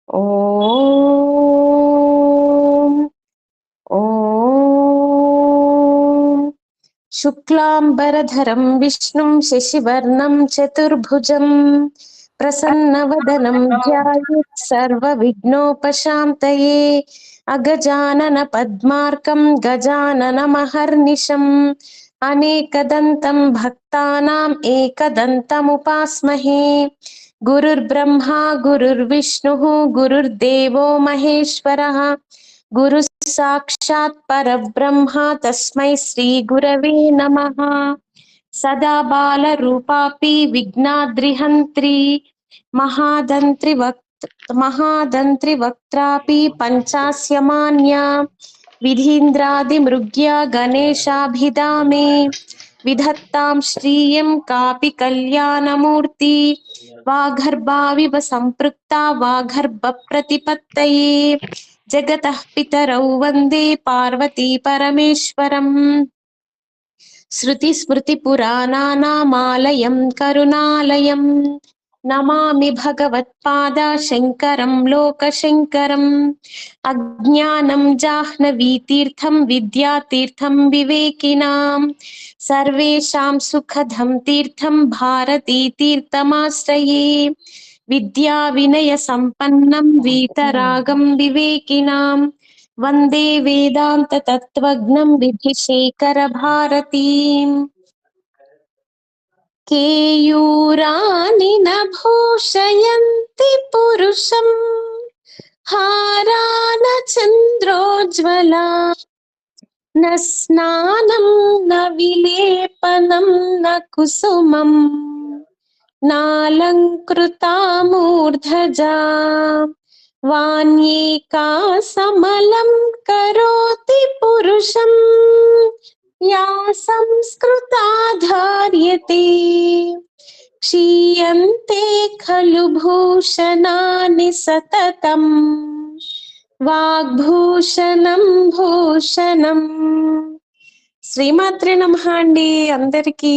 ఓం ఓం శుక్లాంబరధరం విష్ణుం శశివర్ణం చతుర్భుజం ప్రసన్నవదనం ధ్యాయేత్ సర్వవిఘ్నోపశాంతయే అగజానన పద్మార్కం గజాననమహర్నిశం అనేకదంతం భక్తానాం ఏకదంతముపాస్మహే గురుర్బ్రహ్మా గురుర్విష్ణుః గురుర్దేవో మహేశ్వరः గురు సాక్షాత్ పరబ్రహ్మ తస్మై శ్రీ గురవే నమః సదా బాల రూపాపి విఘ్నాద్రిహంత్రి మహాదంత్రి వక్త్రాపి పంచాస్యమాన్య విధీంద్రాది మృగ్య గణేశాభిధామే విధత్తాం శ్రియం కాపి కళ్యాణమూర్తి వాగర్భావివ సంపృక్త వాగర్భ ప్రతిపత్తయే జగతః పితరౌ వందే పార్వతీ పరమేశ్వరం శృతి స్మృతి పురాణానామాలయం కరుణాలయం నమామి భగవత్పాద శంకరం లోకశంకరం అజ్ఞానం జాహ్నవీతీర్థం విద్యాతీర్థం వివేకినాం సర్వేషాం సుఖదం తీర్థం భారతీ తీర్థమాశ్రయే విద్యా వినయ సంపన్నం వీతరాగం వివేకినాం వందే వేదాంత తత్వజ్ఞం విధిశేఖర భారతీం కేయూరాని నభూషయంతి పురుషం హారాన చంద్రోజ్వలా న స్నానం న విలేపనం న కుసుమం నాలంకృతా మూర్ధజా వాణ్యేకా సమలం కరోతి పురుషం యా సంస్కృతా ధార్యతే క్షీయంతే ఖలు భూషణాని సతతం వాగ్భూషణం భూషణం. శ్రీమాత్రే నమః అండి అందరికీ.